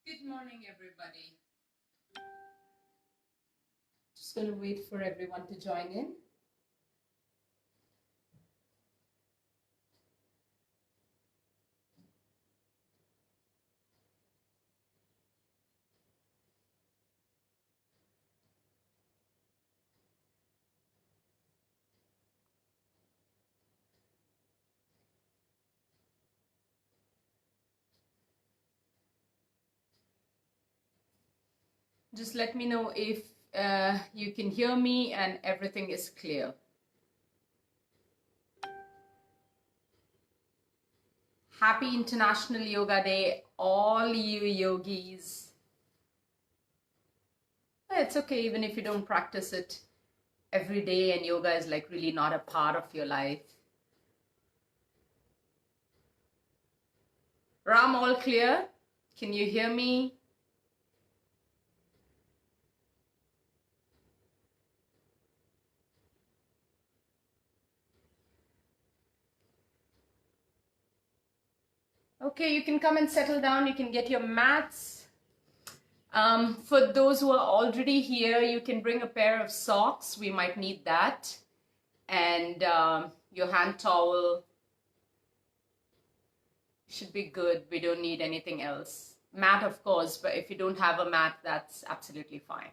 Good morning, everybody. Just going to wait for everyone to join in. Just let me know if you can hear me and everything is clear. Happy International Yoga Day, all you yogis. It's okay even if you don't practice it every day and yoga is like really not a part of your life. Ram, all clear? Can you hear me? Okay, you can come and settle down. You can get your mats. For those who are already here, you can bring a pair of socks. We might need that. And your hand towel should be good. We don't need anything else. Mat, of course, but if you don't have a mat, that's absolutely fine.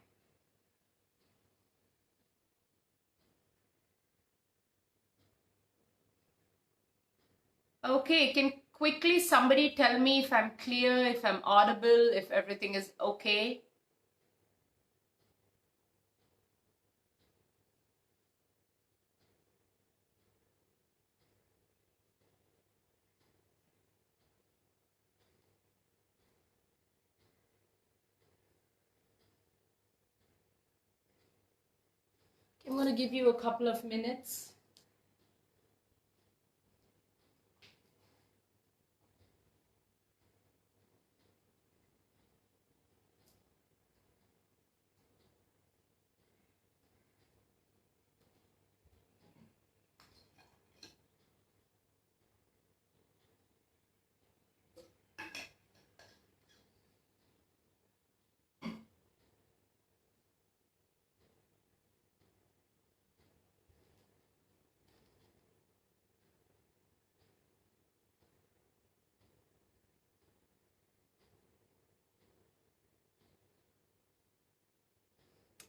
Okay, can quickly somebody tell me if I'm clear, if I'm audible, if everything is okay? I'm going to give you a couple of minutes.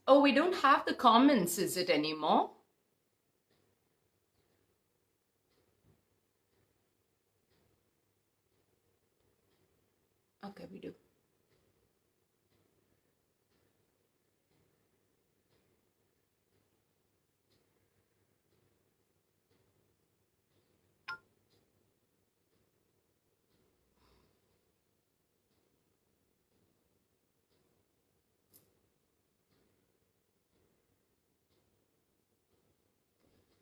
Oh, we don't have the comments, is it anymore? Okay, we do.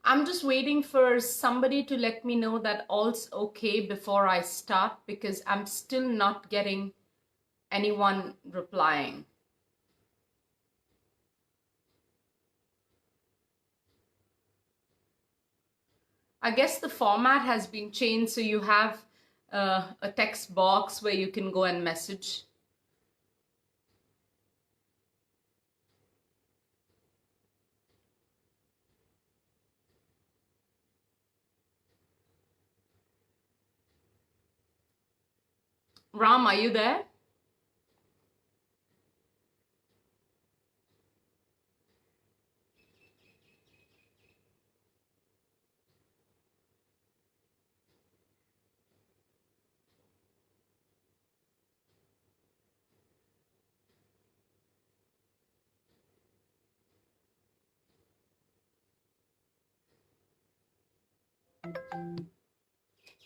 I'm just waiting for somebody to let me know that all's okay before I start because I'm still not getting anyone replying. I guess the format has been changed, so you have a text box where you can go and message. Ram, are you there?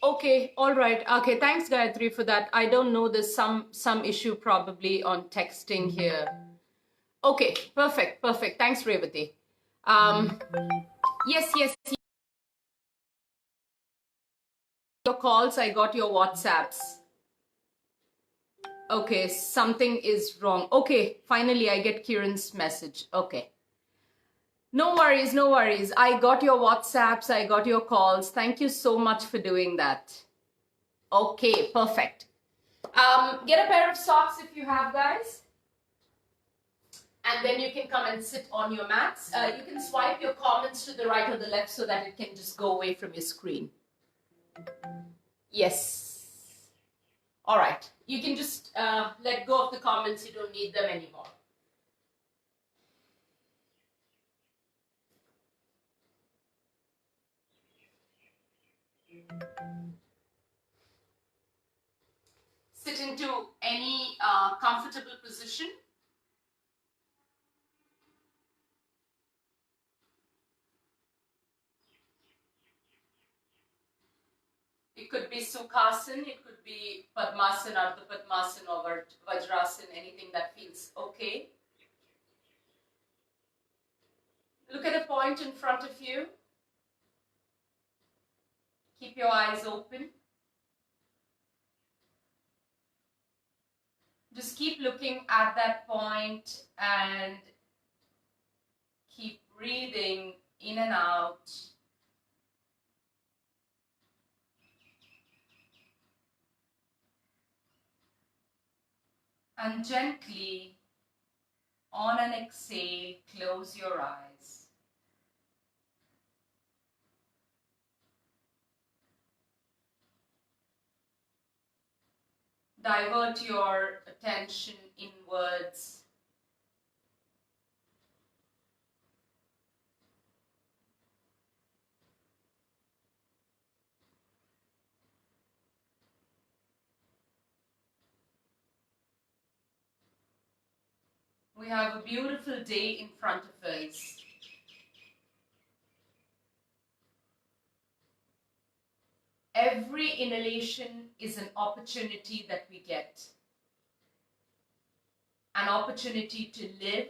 Okay, all right. Okay, thanks Gayatri for that. I don't know, there's some issue probably on texting here. Okay, perfect. Thanks, Revati. Yes. Your calls, I got your WhatsApps. Okay, something is wrong. Okay, finally I get Kieran's message. Okay. No worries. I got your WhatsApps, I got your calls. Thank you so much for doing that. Okay, perfect. Get a pair of socks if you have, guys. And then you can come and sit on your mats. You can swipe your comments to the right or the left so that it can just go away from your screen. Yes. All right. You can just let go of the comments. You don't need them anymore. Sit into any comfortable position. It could be Sukhasana, it could be Padmasana, Ardha Padmasana, or Vajrasana, anything that feels okay. Look at a point in front of you. Keep your eyes open. Just keep looking at that point and keep breathing in and out. And gently, on an exhale, close your eyes. Divert your attention inwards. We have a beautiful day in front of us. Every inhalation is an opportunity that we get. An opportunity to live,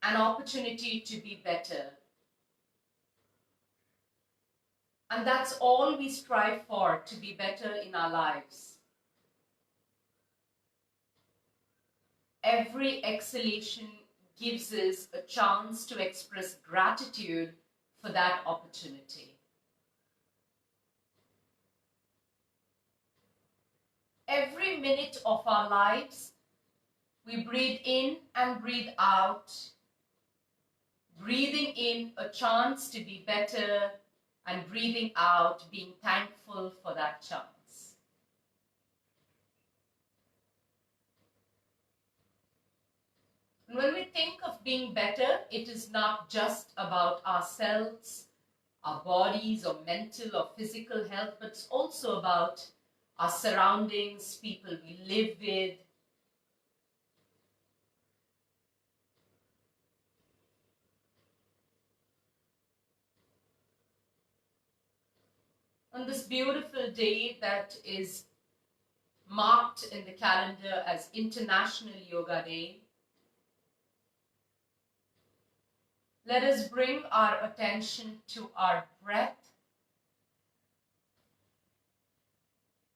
an opportunity to be better. And that's all we strive for, to be better in our lives. Every exhalation gives us a chance to express gratitude for that opportunity. Every minute of our lives, we breathe in and breathe out. Breathing in, a chance to be better, and breathing out, being thankful for that chance. And when we think of being better, it is not just about ourselves, our bodies, or mental or physical health, but it's also about our surroundings, people we live with. On this beautiful day that is marked in the calendar as International Yoga Day, let us bring our attention to our breath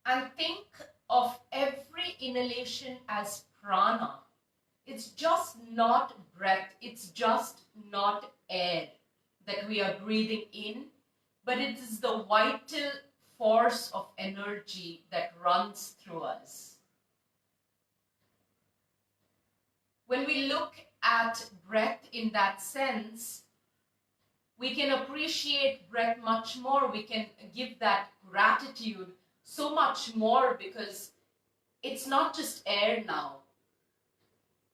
and think of every inhalation as prana. It's just not breath, it's just not air that we are breathing in, but it is the vital force of energy that runs through us. When we look at breath in that sense, we can appreciate breath much more. We can give that gratitude so much more, because it's not just air now.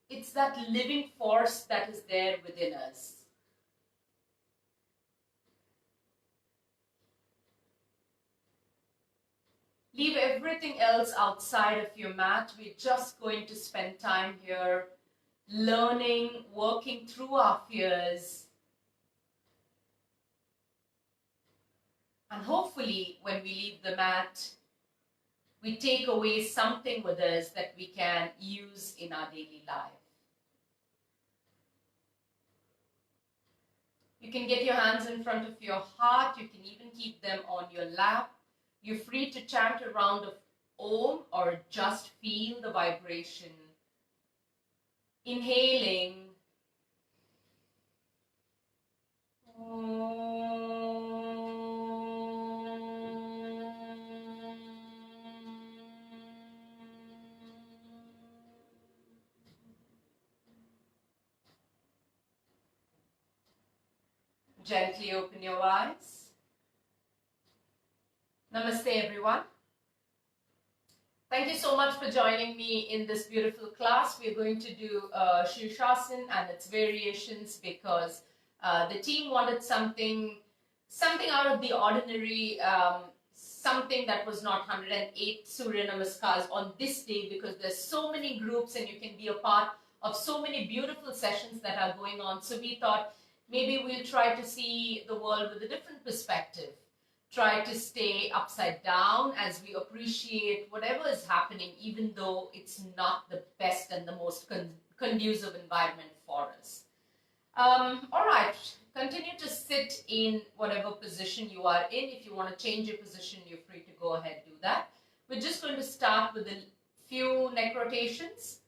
It's that living force that is there within us. Leave everything else outside of your mat. We're just going to spend time here learning, working through our fears. And hopefully, when we leave the mat, we take away something with us that we can use in our daily life. You can get your hands in front of your heart. You can even keep them on your lap. You're free to chant a round of Om or just feel the vibration. Inhaling. Om. Gently open your eyes. Namaste, everyone. Thank you so much for joining me in this beautiful class. We're going to do Shirshasana and its variations because the team wanted something out of the ordinary, something that was not 108 Surya Namaskars on this day, because there's so many groups and you can be a part of so many beautiful sessions that are going on. So we thought maybe we'll try to see the world with a different perspective. Try to stay upside down as we appreciate whatever is happening, even though it's not the best and the most conducive environment for us. All right, continue to sit in whatever position you are in. If you want to change your position, you're free to go ahead and do that. We're just going to start with a few neck rotations.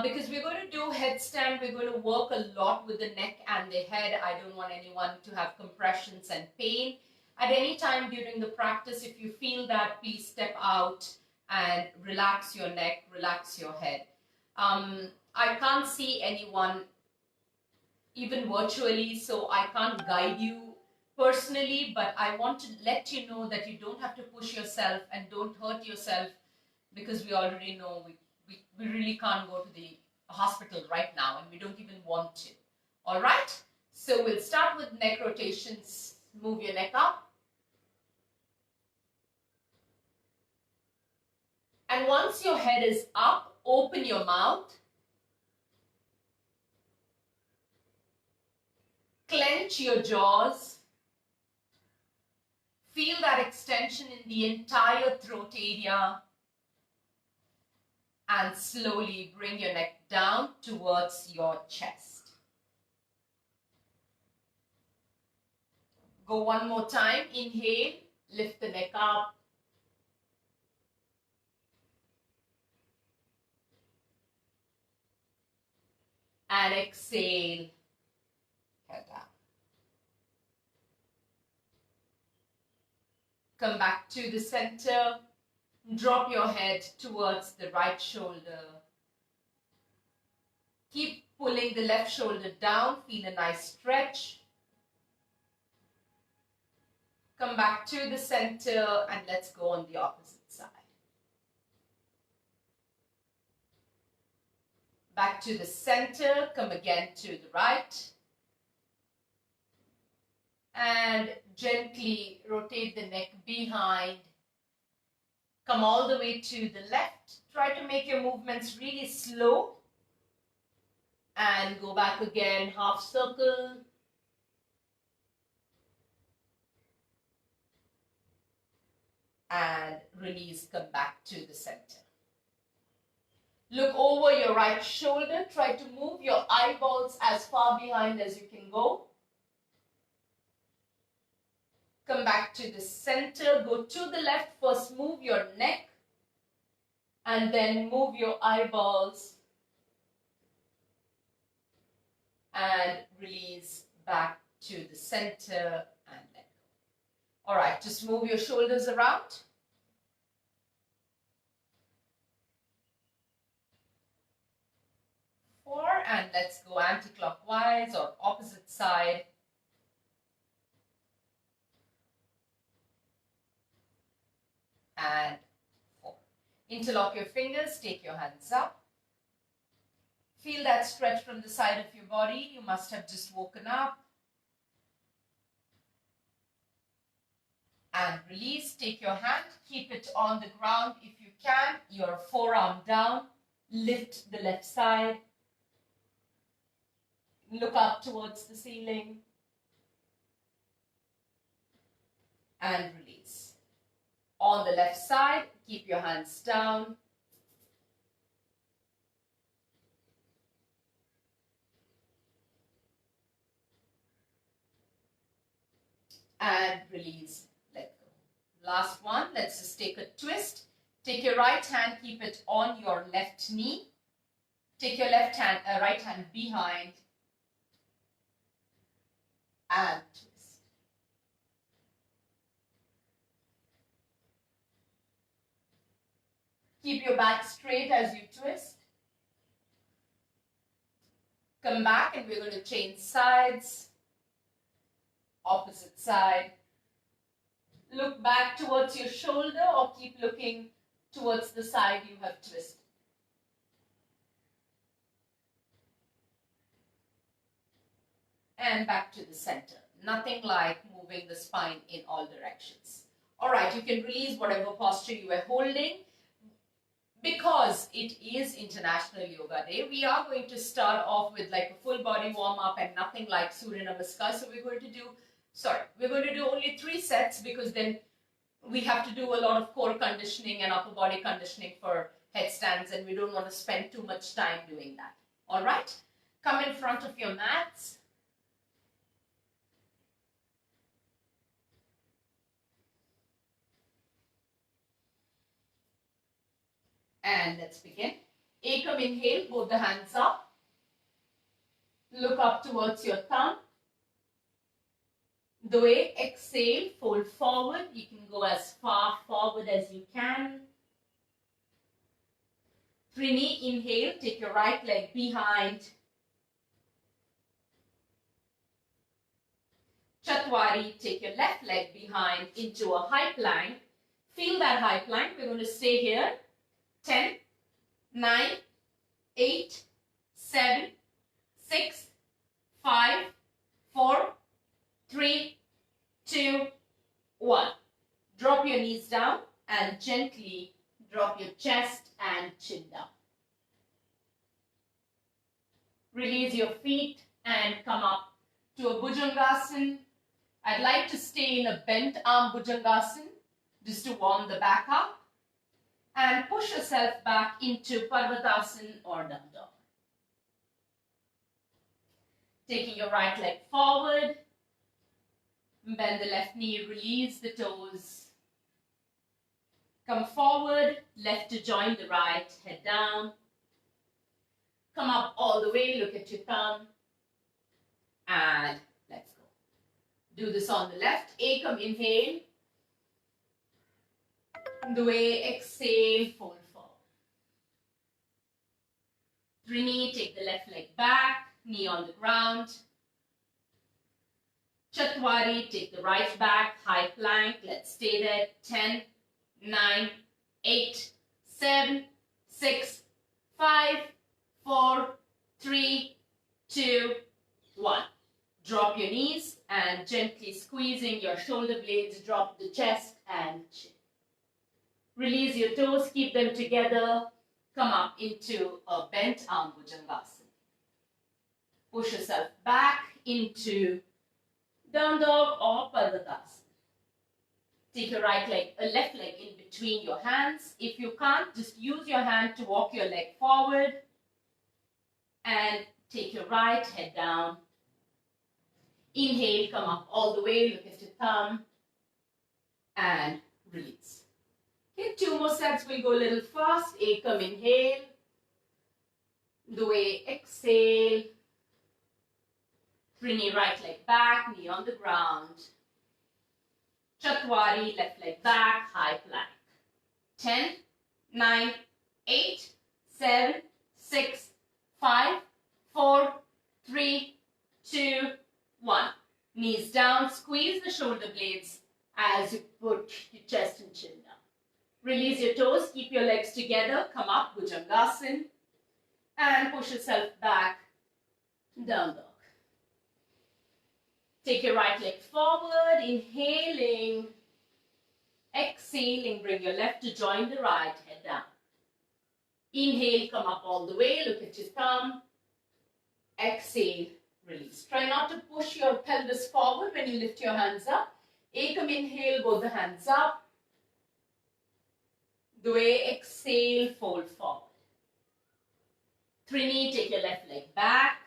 Because we're going to do headstand, we're going to work a lot with the neck and the head. I don't want anyone to have compressions and pain. At any time during the practice, if you feel that, please step out and relax your neck, relax your head. I can't see anyone even virtually, so I can't guide you personally, but I want to let you know that you don't have to push yourself and don't hurt yourself, because we already know we really can't go to the hospital right now and we don't even want to. All right, so we'll start with neck rotations. Move your neck up. And once your head is up, open your mouth. Clench your jaws. Feel that extension in the entire throat area. And slowly bring your neck down towards your chest. Go one more time. Inhale, lift the neck up. And exhale, head down. Come back to the center. Drop your head towards the right shoulder. Keep pulling the left shoulder down. Feel a nice stretch. Come back to the center and let's go on the opposite side. Back to the center, come again to the right. And gently rotate the neck behind. Come all the way to the left. Try to make your movements really slow. And go back again, half circle. And release, come back to the center. Look over your right shoulder. Try to move your eyeballs as far behind as you can go. Come back to the center. Go to the left. First move your neck. And then move your eyeballs. And release back to the center and let go. All right, just move your shoulders around. And let's go anti-clockwise or opposite side. And 4. Interlock your fingers, take your hands up. Feel that stretch from the side of your body. You must have just woken up. And release, take your hand, keep it on the ground if you can. Your forearm down, lift the left side. Look up towards the ceiling and release. On the left side, keep your hands down. And release, let go. Last one, let's just take a twist. Take your right hand, keep it on your left knee. Take your right hand behind. And twist. Keep your back straight as you twist. Come back and we're going to change sides. Opposite side. Look back towards your shoulder or keep looking towards the side you have twisted. And back to the center. Nothing like moving the spine in all directions. All right, you can release whatever posture you are holding. Because it is International Yoga Day, we are going to start off with like a full body warm up and nothing like Surya Namaskar. So we're going to do only 3 sets because then we have to do a lot of core conditioning and upper body conditioning for headstands and we don't want to spend too much time doing that. All right, come in front of your mats. And let's begin. Ekam, inhale, both the hands up. Look up towards your thumb. Dve, exhale, fold forward. You can go as far forward as you can. Trini, inhale, take your right leg behind. Chatwari, take your left leg behind into a high plank. Feel that high plank. We're going to stay here. 10, 9, 8, 7, 6, 5, 4, 3, 2, 1. Drop your knees down and gently drop your chest and chin down. Release your feet and come up to a Bhujangasana. I'd like to stay in a bent arm Bhujangasana just to warm the back up. And push yourself back into Parvatasana or down dog. Taking your right leg forward. Bend the left knee, release the toes. Come forward, left to join the right, head down. Come up all the way, look at your thumb. And let's go. Do this on the left. Ekam, inhale. Dve, exhale, fold forward. Trini, take the left leg back, knee on the ground. Chatwari, take the right back, high plank. Let's stay there. 10, 9, 8, 7, 6, 5, 4, 3, 2, 1. Drop your knees and gently squeezing your shoulder blades, drop the chest and chin. Release your toes, keep them together. Come up into a bent arm Bhujangasana. Push yourself back into down dog or Parvatasana. Take your left leg in between your hands. If you can't, just use your hand to walk your leg forward. And take your right, head down. Inhale, come up all the way, look at your thumb. And release. Okay, 2 more sets, we'll go a little fast. Ekam, inhale. Dve, exhale. Trini, right leg back, knee on the ground. Chatwari, left leg back, high plank. 10, 9, 8, 7, 6, 5, 4, 3, 2, 1. Knees down, squeeze the shoulder blades as you put your chest and chin down. Release your toes, keep your legs together, come up, Bhujangasana, and push yourself back, down dog. Take your right leg forward, inhaling, exhaling, bring your left to join the right, head down. Inhale, come up all the way, look at your thumb, exhale, release. Try not to push your pelvis forward when you lift your hands up. Ekam, inhale, both the hands up. Dve, exhale, fold forward. Trini, take your left leg back.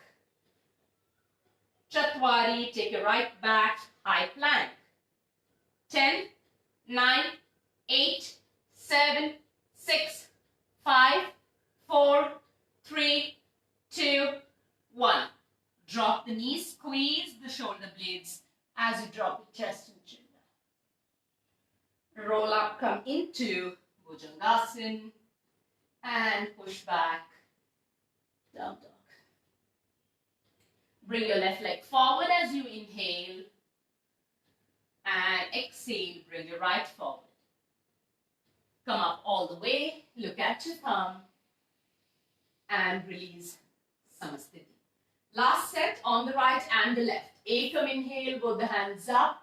Chatwari, take your right back, high plank. 10, 9, 8, 7, 6, 5, 4, 3, 2, 1. Drop the knees, squeeze the shoulder blades as you drop your chest and chin down. Roll up, come into Bhujangasana and push back, down dog. Bring your left leg forward as you inhale. exhale, bring your right forward. Come up all the way, look at your thumb, and release Samasthiti. Last set on the right and the left. Ekam, inhale, both the hands up.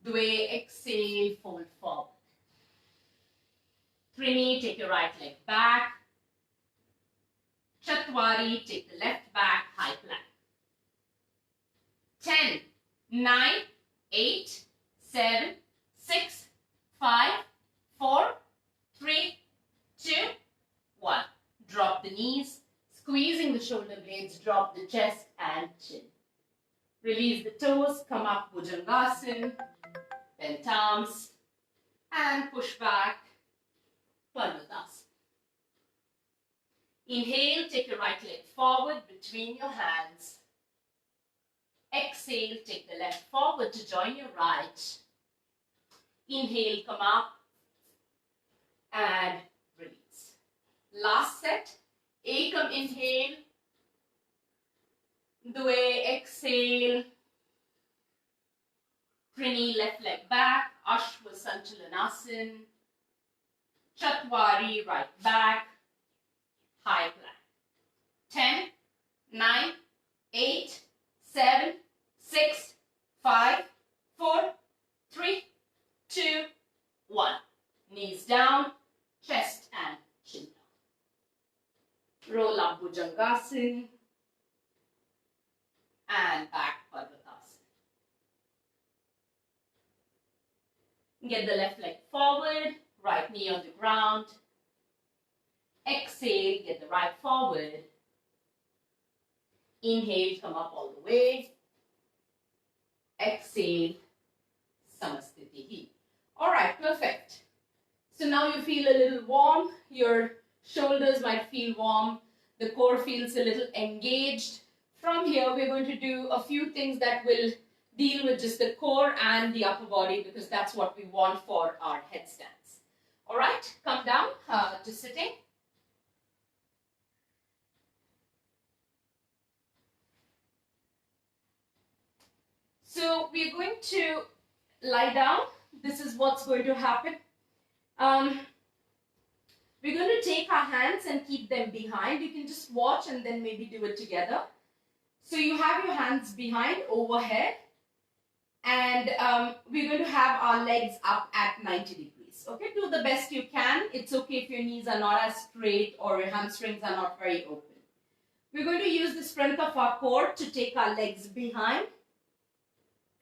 Dve, exhale, fold forward. Trini, take your right leg back. Chatwari, take the left back, high plank. 10, 9, 8, 7, 6, 5, 4, 3, 2, 1. Drop the knees, squeezing the shoulder blades, drop the chest and chin. Release the toes, come up, Bhujangasana, bend arms, and push back, Parvatasana. Inhale, take your right leg forward between your hands. Exhale, take the left forward to join your right. Inhale, come up and release. Last set. Ekam, inhale. Dve, exhale. Trini, left leg back. Ashwa Sanchalanasana. Chatwari, right back. High plank. 10, 9, 8, 7, 6, 5, 4, 3, 2, 1. Knees down, chest and chin down. Roll up Bhujangasana and back Parvatasana. Get the left leg forward, right knee on the ground. Exhale, get the right forward. Inhale, come up all the way. Exhale, Samasthiti. All right, perfect. So now you feel a little warm. Your shoulders might feel warm. The core feels a little engaged. From here, we're going to do a few things that will deal with just the core and the upper body because that's what we want for our headstands. All right, come down to sitting. So we're going to lie down. This is what's going to happen. We're going to take our hands and keep them behind. You can just watch and then maybe do it together. So you have your hands behind, overhead. And we're going to have our legs up at 90 degrees. Okay, do the best you can. It's okay if your knees are not as straight or your hamstrings are not very open. We're going to use the strength of our core to take our legs behind.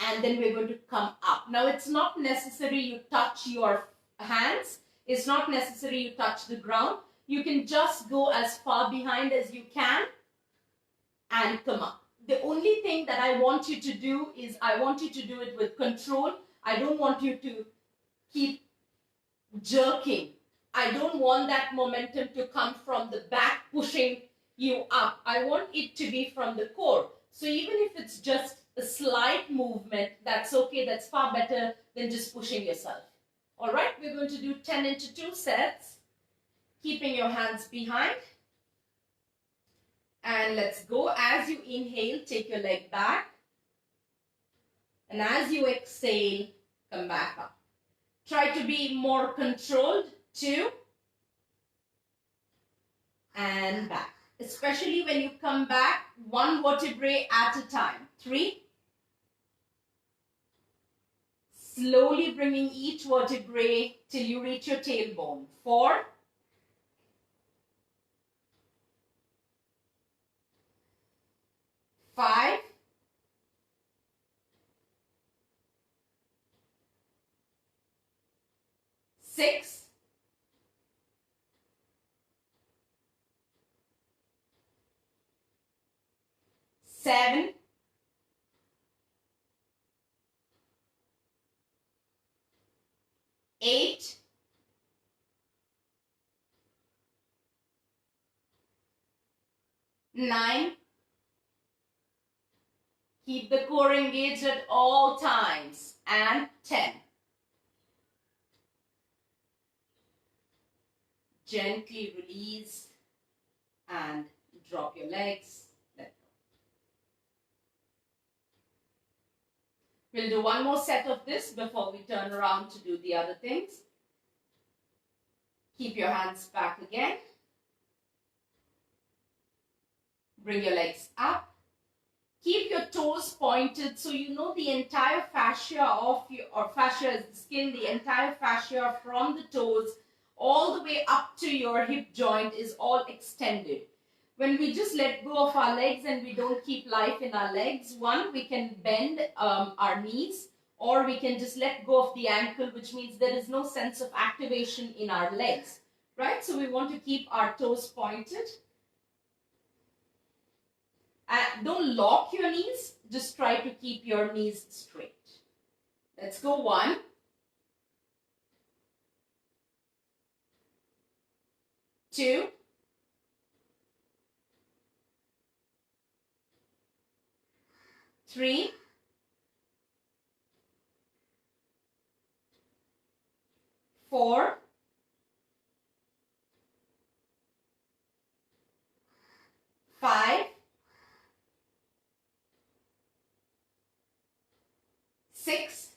And then we're going to come up. Now, it's not necessary you touch your hands. It's not necessary you touch the ground. You can just go as far behind as you can and come up. The only thing that I want you to do is I want you to do it with control. I don't want you to keep jerking. I don't want that momentum to come from the back pushing you up. I want it to be from the core. So even if it's just a slight movement, that's okay. That's far better than just pushing yourself. All right, we're going to do 10 into 2 sets, keeping your hands behind. And let's go. As you inhale, take your leg back. And as you exhale, come back up. Try to be more controlled. 2 and back. Especially when you come back, 1 vertebrae at a time. 3. Slowly bringing each vertebrae till you reach your tailbone. 4. 5. 6. 7. 8. 9. Keep the core engaged at all times. And 10. Gently release and drop your legs. Let go. We'll do one more set of this before we turn around to do the other things. Keep your hands back again. Bring your legs up. Keep your toes pointed so you know the entire fascia of your, or fascia is the skin, the entire fascia from the toes all the way up to your hip joint is all extended. When we just let go of our legs and we don't keep life in our legs, one, we can bend our knees, or we can just let go of the ankle, which means there is no sense of activation in our legs, right? So we want to keep our toes pointed. Don't lock your knees, just try to keep your knees straight. Let's go 1, 2, 3, 4, 5, 6,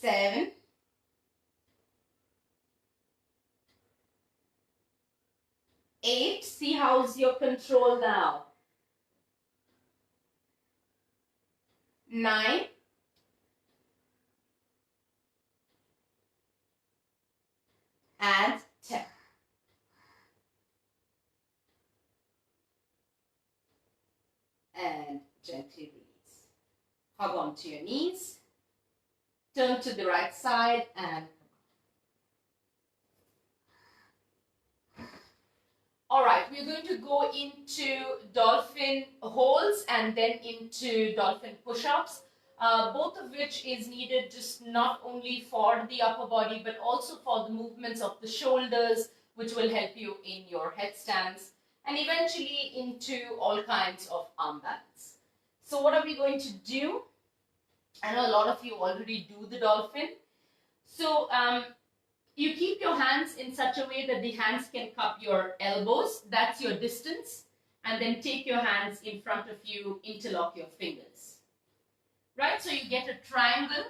7, 8. See how's your control now. 9, and 10. And gently release. Hug onto your knees. Turn to the right side and all right, we're going to go into dolphin holds and then into dolphin push-ups, both of which is needed just not only for the upper body but also for the movements of the shoulders, which will help you in your headstands and eventually into all kinds of arm balance. So what are we going to do? I know a lot of you already do the dolphin. So you keep your hands in such a way that the hands can cup your elbows. That's your distance. And then take your hands in front of you, interlock your fingers. Right? So you get a triangle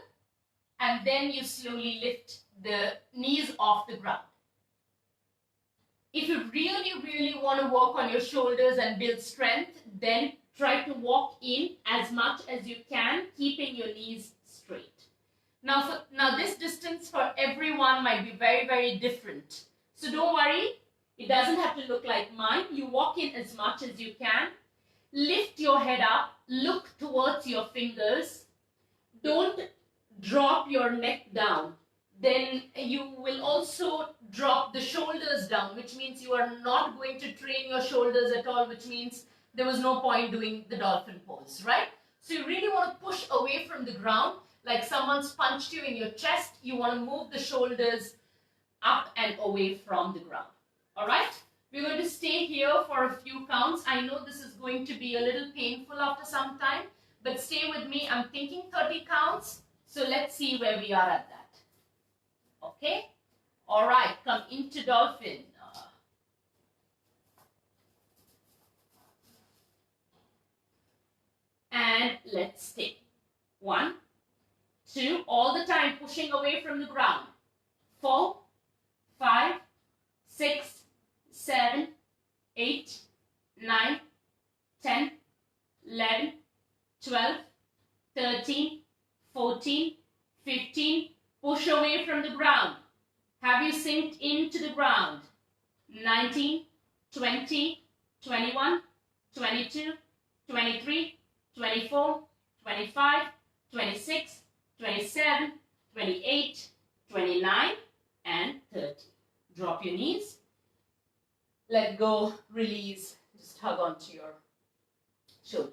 and then you slowly lift the knees off the ground. If you really, really want to work on your shoulders and build strength, then try to walk in as much as you can, keeping your knees straight. Now this distance for everyone might be very, very different. So don't worry, it doesn't have to look like mine. You walk in as much as you can. Lift your head up, look towards your fingers. Don't drop your neck down. Then you will also drop the shoulders down, which means you are not going to train your shoulders at all, which means there was no point doing the dolphin pose, right? So you really want to push away from the ground, like someone's punched you in your chest. You want to move the shoulders up and away from the ground, all right? We're going to stay here for a few counts. I know this is going to be a little painful after some time, but stay with me. I'm thinking 30 counts, so let's see where we are at that. Okay? All right, come into dolphin. And let's stay. 1, 2, all the time pushing away from the ground. 4, 5, 6, 7, 8, 9, 10, 11, 12, 13, 14, 15. Push away from the ground. Have you synced into the ground? 19, 20, 21, 22, 23, 24, 25, 26, 27, 28, 29, and 30. Drop your knees. Let go, release. Just hug onto your shoulders.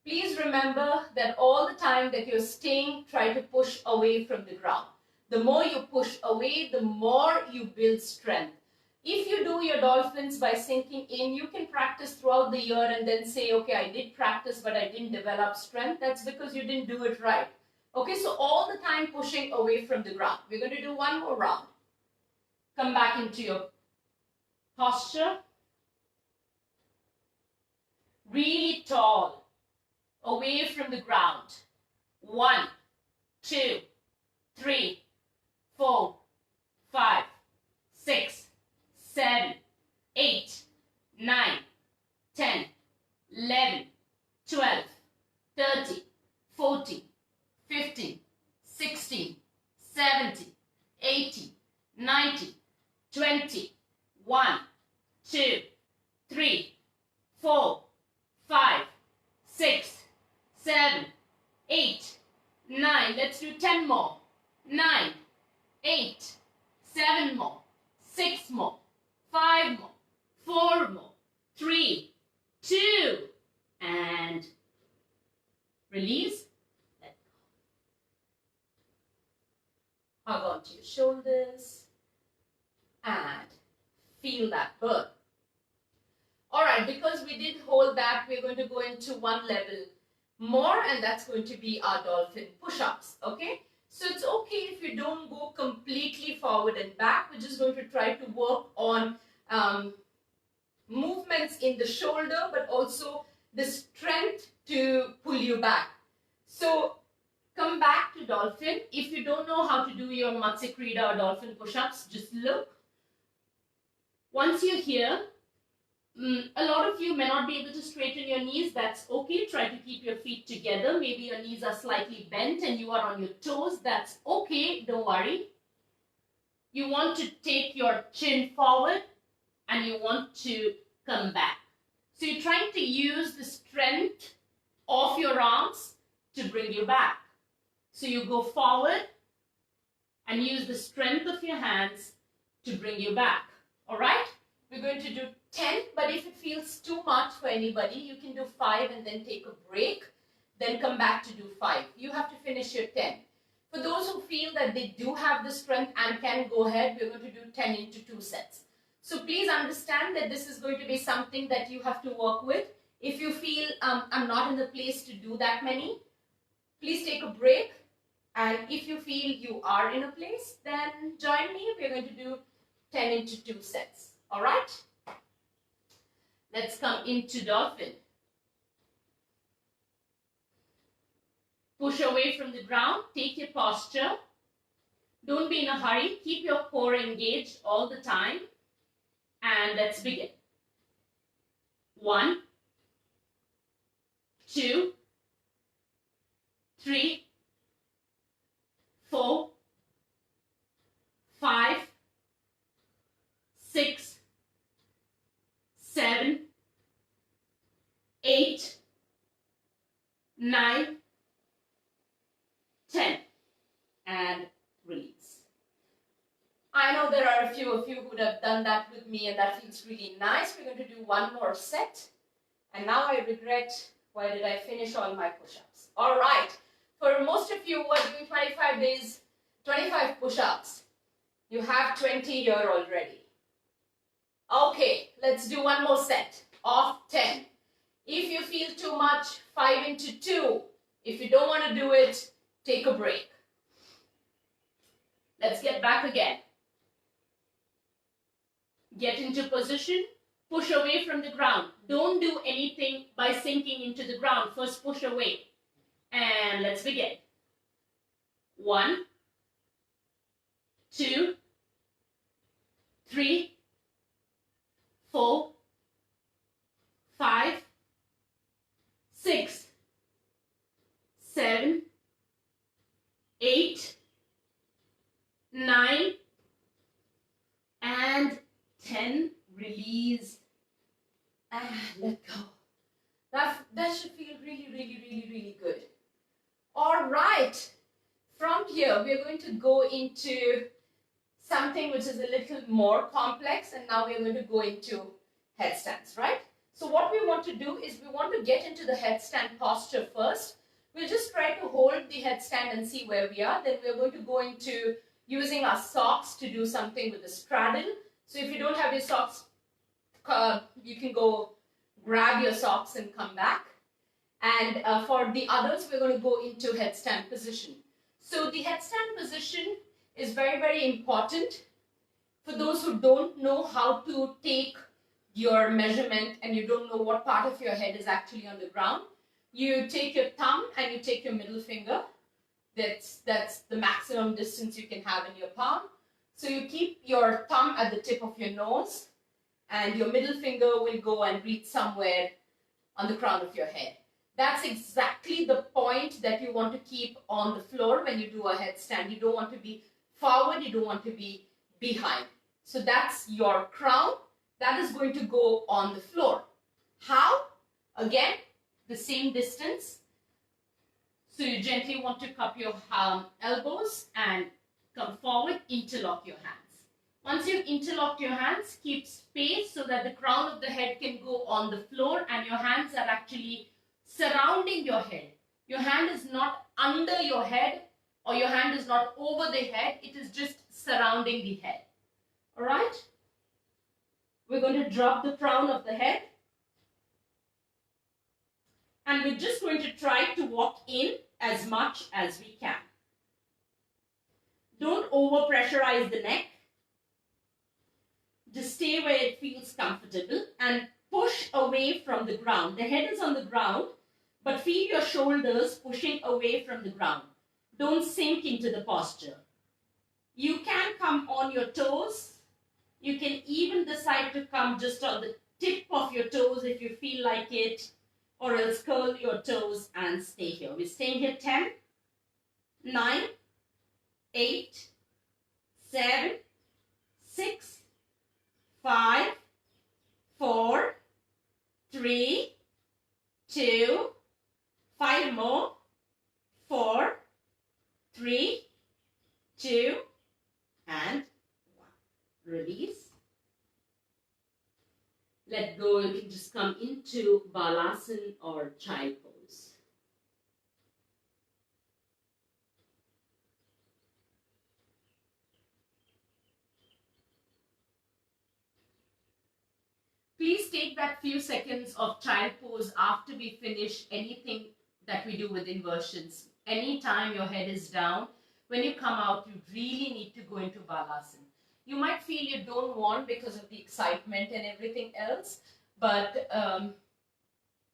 Please remember that all the time that you're staying, try to push away from the ground. The more you push away, the more you build strength. If you do your dolphins by sinking in, you can practice throughout the year and then say, okay, I did practice, but I didn't develop strength. That's because you didn't do it right. Okay, so all the time pushing away from the ground. We're going to do one more round. Come back into your posture. really tall, away from the ground. 1, 2, 3, 4, 5, 6, 7, 8, 9, 10, 11, 12, 13, 14, 15, 16, 17, 18, 19, 20, 1, 2, 3, 4, 5, 6, 7, 8, 9. Let's do 10 more. 9, 8, 7 more, 6 more, 5 more, 4 more, 3, 2, and release. Let go. Hug onto your shoulders and feel that burn. Alright, because we did hold that, we're going to go into one level more, and that's going to be our dolphin push-ups, okay? So it's okay if you don't go completely forward and back. We're just going to try to work on movements in the shoulder, but also the strength to pull you back. So come back to dolphin. If you don't know how to do your Matsya Krida or dolphin push-ups, just look. Once you're here, a lot of you may not be able to straighten your knees. That's okay. Try to keep your feet together. Maybe your knees are slightly bent and you are on your toes. That's okay. Don't worry. You want to take your chin forward and you want to come back. So you're trying to use the strength of your arms to bring you back. So you go forward and use the strength of your hands to bring you back. All right? We're going to do 10, but if it feels too much for anybody, you can do 5 and then take a break, then come back to do 5. You have to finish your 10. For those who feel that they do have the strength and can go ahead, we're going to do 10 into 2 sets. So please understand that this is going to be something that you have to work with. If you feel I'm not in the place to do that many, please take a break. And if you feel you are in a place, then join me. We're going to do 10 into 2 sets. All right? Let's come into dolphin. Push away from the ground. Take your posture. Don't be in a hurry. Keep your core engaged all the time. And let's begin. 1, 2, 3, 4, 5, 6, 7, 8, 9, 10, and release. I know there are a few of you who would have done that with me, and that feels really nice. We're going to do one more set. And now I regret, why did I finish all my push-ups? All right. For most of you who are doing 25 days, 25 push-ups, you have 20 here already. Okay, let's do one more set of 10. If you feel too much, 5 into 2. If you don't want to do it, take a break. Let's get back again. Get into position, push away from the ground. Don't do anything by sinking into the ground. First push away. And let's begin. 1, 2, 3, 4, 5, 6, 7, 8, 9, and 10. Release and let go. That should feel really, really, really, really good. All right. From here, we're going to go into something which is a little more complex, and now we're going to go into headstands, right? So what we want to do is we want to get into the headstand posture first. We'll just try to hold the headstand and see where we are. Then we're going to go into using our socks to do something with the straddle. So if you don't have your socks, you can go grab your socks and come back. And for the others, we're going to go into headstand position. So the headstand position is very, very important for those who don't know how to take your measurement and you don't know what part of your head is actually on the ground, you take your thumb and you take your middle finger. That's the maximum distance you can have in your palm. So you keep your thumb at the tip of your nose and your middle finger will go and reach somewhere on the crown of your head. That's exactly the point that you want to keep on the floor when you do a headstand. You don't want to be forward, you don't want to be behind. So that's your crown. That is going to go on the floor. How? Again, the same distance. So you gently want to cup your elbows and come forward, interlock your hands. Once you've interlocked your hands, keep space so that the crown of the head can go on the floor and your hands are actually surrounding your head. Your hand is not under your head or your hand is not over the head. It is just surrounding the head. All right? We're going to drop the crown of the head. And we're just going to try to walk in as much as we can. Don't over pressurize the neck. Just stay where it feels comfortable and push away from the ground. The head is on the ground, but feel your shoulders pushing away from the ground. Don't sink into the posture. You can come on your toes. You can even decide to come just on the tip of your toes if you feel like it, or else curl your toes and stay here. We're staying here 10, 9, 8, 7, 6, 5, 4, 3, 2, 5 more, 4, 3, 2, and 1. Release. Let go. You can just come into Balasana or Child Pose. Please take that few seconds of Child Pose after we finish anything that we do with inversions. Anytime your head is down, when you come out, you really need to go into Balasana. You might feel you don't want because of the excitement and everything else, but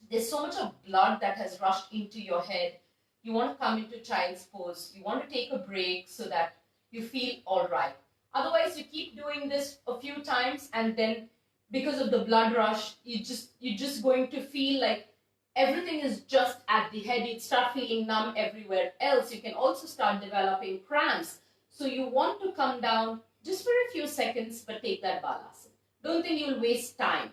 there's so much of blood that has rushed into your head. You want to come into Child's Pose. You want to take a break so that you feel all right. Otherwise, you keep doing this a few times and then because of the blood rush, you're just going to feel like everything is just at the head. You'd start feeling numb everywhere else. You can also start developing cramps. So you want to come down just for a few seconds, but take that Balasana. Don't think you'll waste time.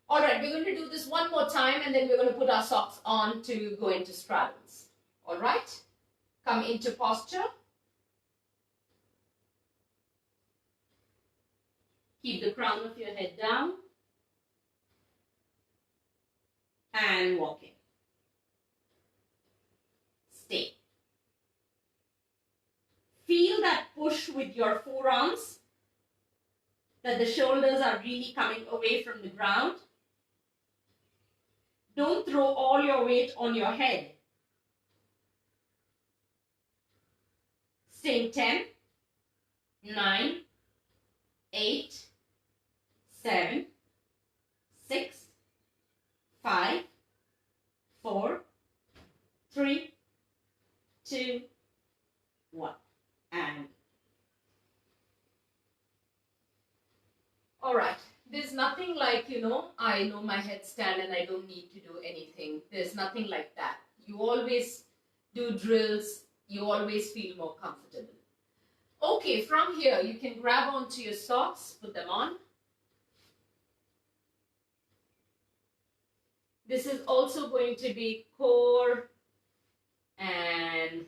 All right, we're going to do this one more time and then we're going to put our socks on to go into straddles. All right, come into posture. Keep the crown of your head down and walk in. Stay. Feel that push with your forearms, that the shoulders are really coming away from the ground. Don't throw all your weight on your head. Stay 10, 9, 8, 7, 6, 5, 4, 3, 2, 1. And all right, there's nothing like, I know my headstand and I don't need to do anything. There's nothing like that. You always do drills. You always feel more comfortable. Okay, from here, you can grab onto your socks, put them on. This is also going to be core and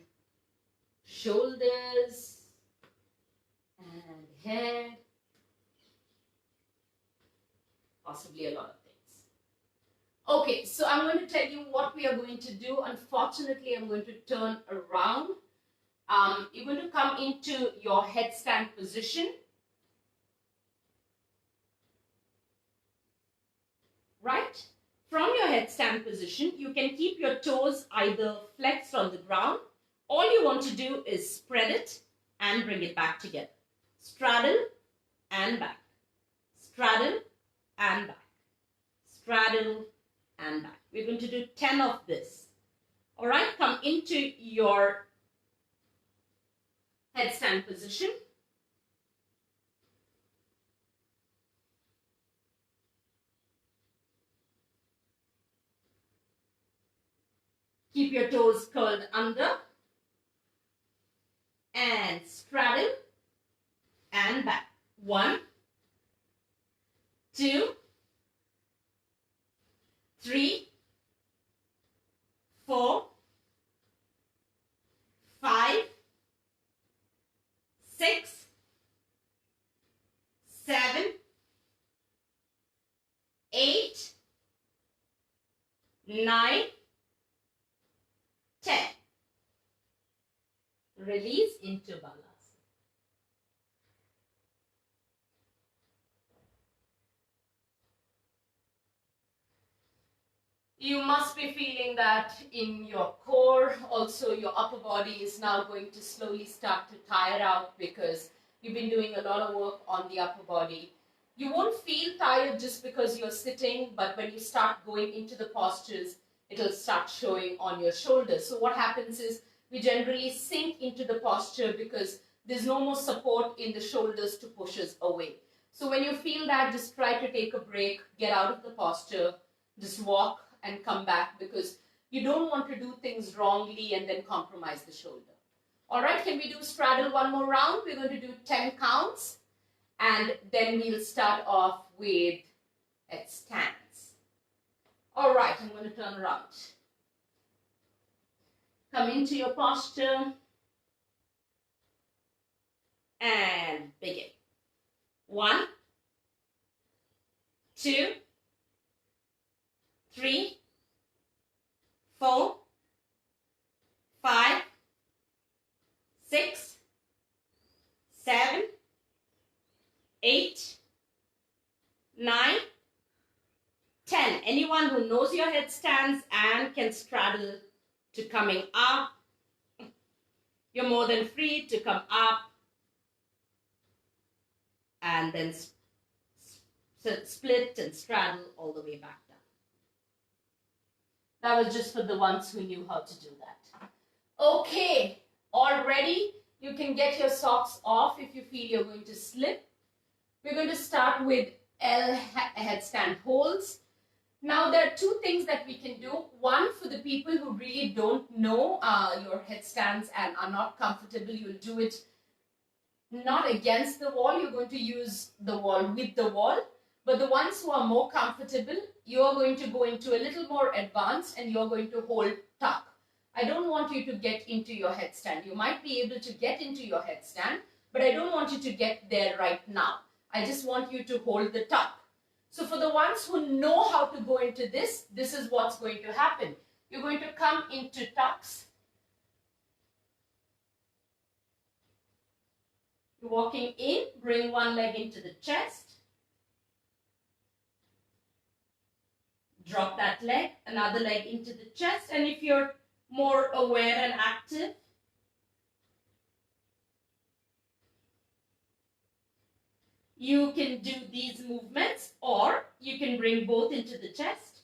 shoulders and head, possibly a lot of things. Okay, so I'm going to tell you what we are going to do. Unfortunately, I'm going to turn around. You're going to come into your headstand position. Right? From your headstand position, you can keep your toes either flexed on the ground. All you want to do is spread it and bring it back together. Straddle and back. Straddle and back. straddle, and back. We're going to do 10 of this. All right, come into your headstand position. Keep your toes curled under and straddle and back. 1, 2, 3, 4, 5, 6, 7, 8, 9, 10. Release into balasana. You must be feeling that in your core. Also, your upper body is now going to slowly start to tire out because you've been doing a lot of work on the upper body. You won't feel tired just because you're sitting, but when you start going into the postures, it'll start showing on your shoulders. So what happens is we generally sink into the posture because there's no more support in the shoulders to push us away. So when you feel that, just try to take a break, get out of the posture, just walk and come back, because you don't want to do things wrongly and then compromise the shoulder. All right, can we do straddle one more round? We're going to do 10 counts and then we'll start off with headstands. All right, I'm going to turn around. Come into your posture and begin. 1, 2, 3, 4, 5, 6, 7, 8, 9, 10. Anyone who knows your headstands and can straddle to coming up, you're more than free to come up and then split and straddle all the way back down. That was just for the ones who knew how to do that. Okay, all ready? You can get your socks off if you feel you're going to slip. We're going to start with L headstand holds. Now there are two things that we can do. One, for the people who really don't know your headstands and are not comfortable, you'll do it not against the wall. You're going to use the wall with the wall. But the ones who are more comfortable, you're going to go into a little more advanced and you're going to hold tuck. I don't want you to get into your headstand. You might be able to get into your headstand, but I don't want you to get there right now. I just want you to hold the tuck. So for the ones who know how to go into this, this is what's going to happen. You're going to come into tucks. You're walking in, bring one leg into the chest. Drop that leg, another leg into the chest, and if you're more aware and active, you can do these movements, or you can bring both into the chest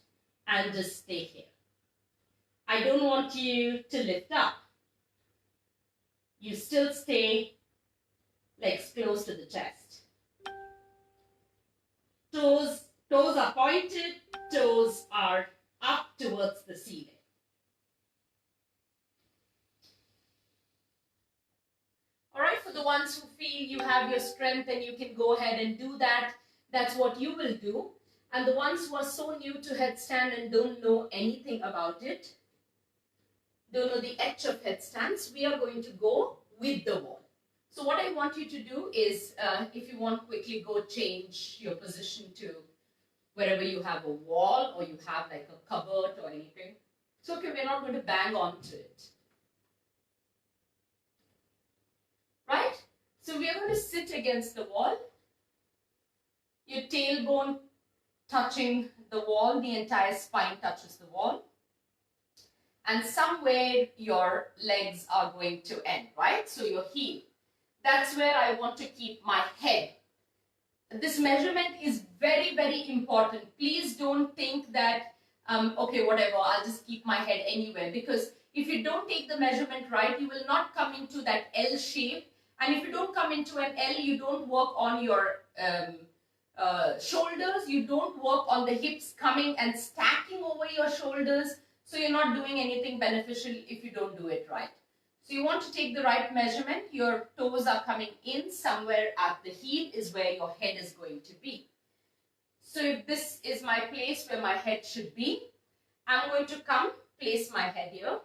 and just stay here. I don't want you to lift up. You still stay legs close to the chest. Toes are pointed, toes are up towards the ceiling. All right, for the ones who feel you have your strength and you can go ahead and do that, that's what you will do. And the ones who are so new to headstand and don't know anything about it, don't know the edge of headstands, we are going to go with the wall. So what I want you to do is, if you want, quickly go change your position to wherever you have a wall or you have like a cupboard or anything. It's okay, we're not going to bang onto it. Right? So we are going to sit against the wall. Your tailbone touching the wall, the entire spine touches the wall. And somewhere your legs are going to end, right? So your heel. That's where I want to keep my head. this measurement is very, very important. Please don't think that, okay, whatever, I'll just keep my head anywhere, because if you don't take the measurement right, you will not come into that L shape. And if you don't come into an L, you don't work on your shoulders, you don't work on the hips coming and stacking over your shoulders. So you're not doing anything beneficial if you don't do it right. So you want to take the right measurement. Your toes are coming in, somewhere at the heel is where your head is going to be. So if this is my place where my head should be, I'm going to come, place my head here.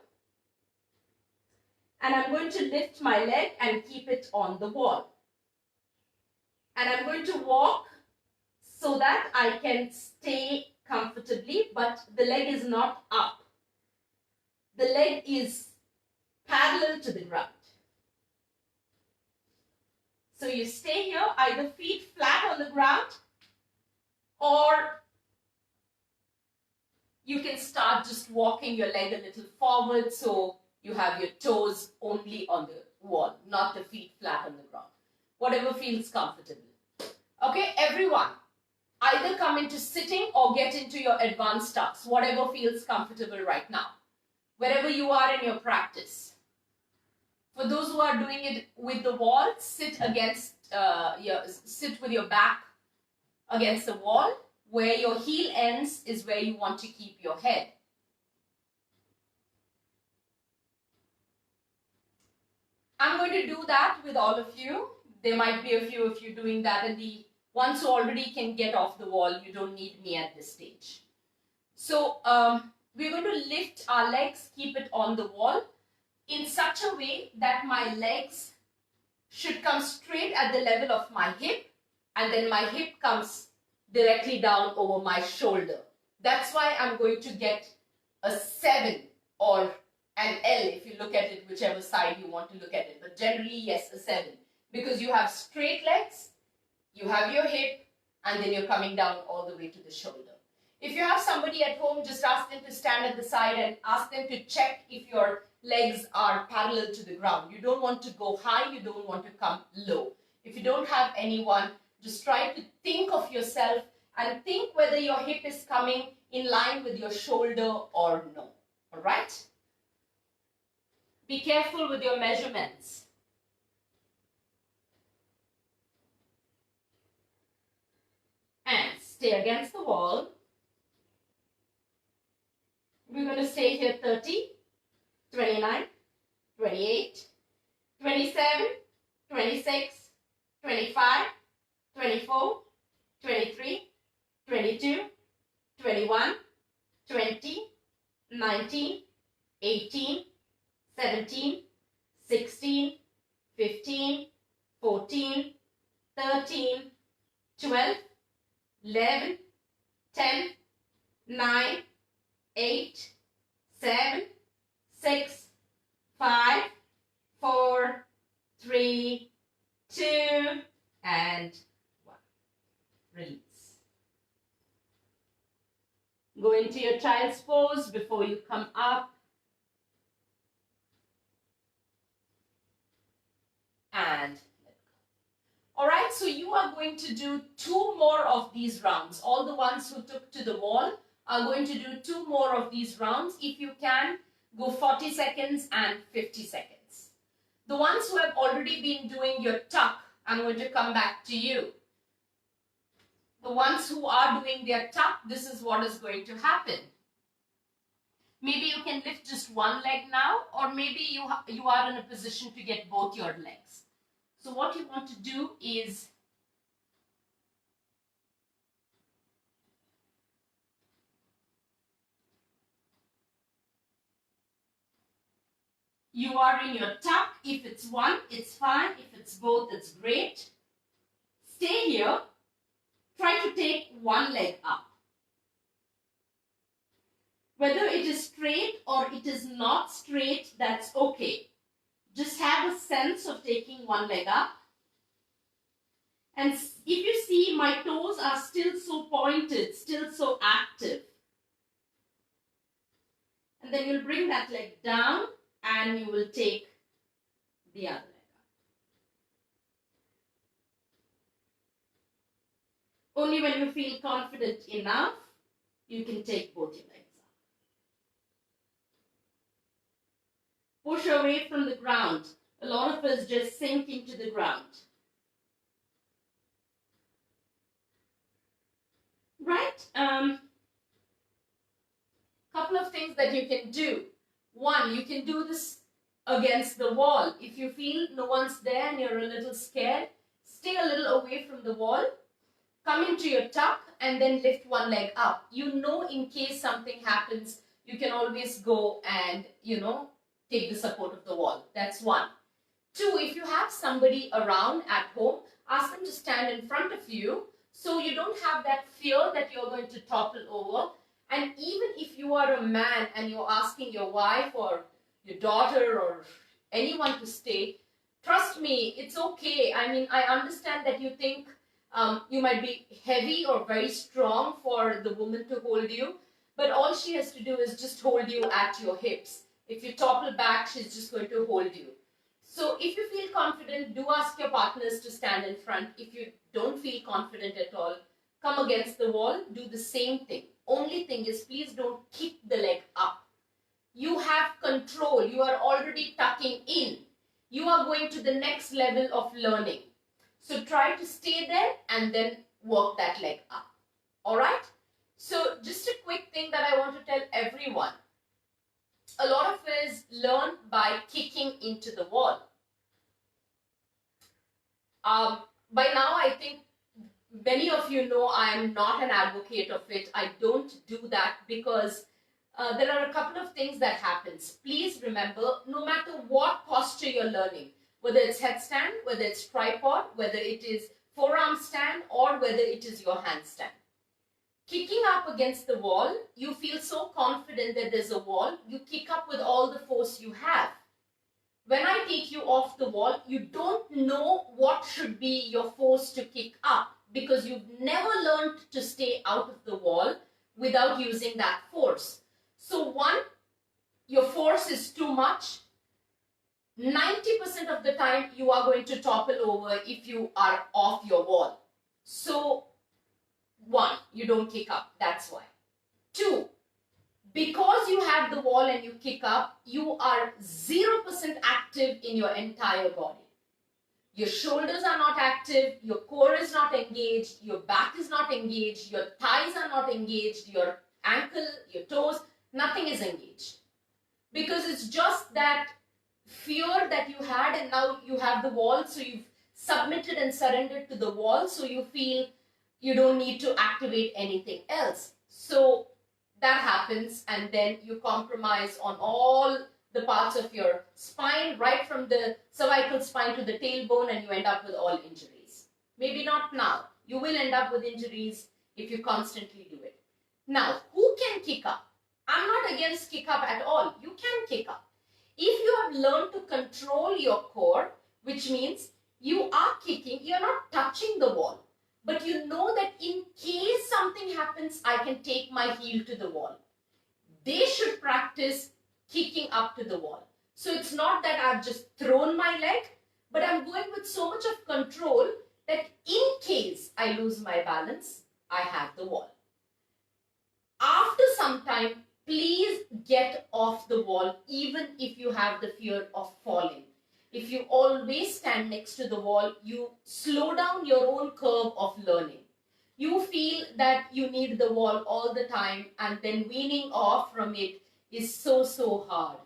And I'm going to lift my leg and keep it on the wall. And I'm going to walk so that I can stay comfortably, but the leg is not up. The leg is parallel to the ground. So you stay here, either feet flat on the ground, or you can start just walking your leg a little forward so you have your toes only on the wall, not the feet flat on the ground. Whatever feels comfortable. Okay, everyone, either come into sitting or get into your advanced tucks, whatever feels comfortable right now, wherever you are in your practice. For those who are doing it with the wall, sit with your back against the wall. Where your heel ends is where you want to keep your head. I'm going to do that with all of you. There might be a few of you doing that, and the ones who already can get off the wall, you don't need me at this stage. So we're going to lift our legs, keep it on the wall in such a way that my legs should come straight at the level of my hip, and then my hip comes directly down over my shoulder. That's why I'm going to get a 7 or an L if you look at it, whichever side you want to look at it. But generally, yes, a 7. Because you have straight legs, you have your hip, and then you're coming down all the way to the shoulder. If you have somebody at home, just ask them to stand at the side and ask them to check if your legs are parallel to the ground. You don't want to go high, you don't want to come low. If you don't have anyone, just try to think of yourself and think whether your hip is coming in line with your shoulder or no. All right? Be careful with your measurements. And stay against the wall. We're going to stay here 30, 29, 28, 27, 26, 25, 24, 23, 22, 21, 20, 19, 18, 17, 16, 15, 14, 13, 12, 11, 10, 9, 8, 7, 6, 5, 4, 3, 2, and 1. Release. Go into your child's pose before you come up. And let go. All right, so you are going to do 2 more of these rounds. All the ones who took to the wall are going to do 2 more of these rounds. If you can, go 40 seconds and 50 seconds. The ones who have already been doing your tuck, I'm going to come back to you. The ones who are doing their tuck, this is what is going to happen. Maybe you can lift just one leg now, or maybe you are in a position to get both your legs. So what you want to do is you are in your tuck. If it's one, it's fine. If it's both, it's great. Stay here. Try to take one leg up. Whether it is straight or it is not straight, that's okay. Just have a sense of taking one leg up. And if you see my toes are still so pointed, still so active. And then you'll bring that leg down and you will take the other leg up. Only when you feel confident enough, you can take both your legs up. Push away from the ground. A lot of us just sink into the ground. Right? Couple of things that you can do. One, you can do this against the wall. If you feel no one's there and you're a little scared, stay a little away from the wall. Come into your tuck and then lift one leg up. You know, in case something happens, you can always go and, take the support of the wall. That's one. Two, if you have somebody around at home, ask them to stand in front of you so you don't have that fear that you're going to topple over. And even if you are a man and you're asking your wife or your daughter or anyone to stay, trust me, it's okay. I mean, I understand that you think you might be heavy or very strong for the woman to hold you, but all she has to do is just hold you at your hips. If you topple back, she's just going to hold you. So if you feel confident, do ask your partners to stand in front. If you don't feel confident at all, come against the wall, do the same thing. Only thing is, please don't kick the leg up. You have control. You are already tucking in. You are going to the next level of learning. So try to stay there and then work that leg up. All right? So just a quick thing that I want to tell everyone. A lot of us learn by kicking into the wall. By now, I think many of you know I am not an advocate of it. I don't do that because there are a couple of things that happens. Please remember, no matter what posture you're learning, whether it's headstand, whether it's tripod, whether it is forearm stand, or whether it is your handstand. Kicking up against the wall, you feel so confident that there's a wall, you kick up with all the force you have. When I take you off the wall, you don't know what should be your force to kick up because you've never learned to stay out of the wall without using that force. So one, your force is too much. 90% of the time you are going to topple over if you are off your wall. So one, you don't kick up, that's why. Two, because you have the wall and you kick up, you are 0% active in your entire body. Your shoulders are not active, your core is not engaged, your back is not engaged, your thighs are not engaged, your ankle, your toes, nothing is engaged. Because it's just that fear that you had and now you have the wall, so you've submitted and surrendered to the wall, so you feel you don't need to activate anything else. So that happens and then you compromise on all the parts of your spine, right from the cervical spine to the tailbone, and you end up with all injuries. Maybe not now. You will end up with injuries if you constantly do it. Now, who can kick up? I'm not against kick up at all. You can kick up. If you have learned to control your core, which means you are kicking, you're not touching the wall. But you know that in case something happens, I can take my heel to the wall. They should practice kicking up to the wall. So it's not that I've just thrown my leg, but I'm going with so much of control that in case I lose my balance, I have the wall. After some time, please get off the wall, even if you have the fear of falling. If you always stand next to the wall, you slow down your own curve of learning. You feel that you need the wall all the time, and then weaning off from it is so hard,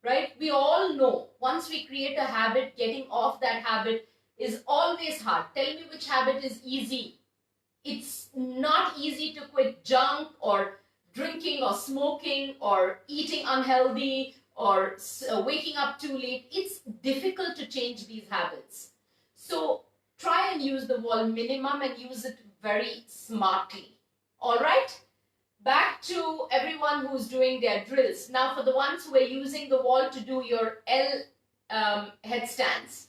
right? We all know once we create a habit, getting off that habit is always hard. Tell me which habit is easy. It's not easy to quit junk or drinking or smoking or eating unhealthy or waking up too late. It's difficult to change these habits. So try and use the wall minimum and use it very smartly. All right? Back to everyone who's doing their drills. Now for the ones who are using the wall to do your L headstands,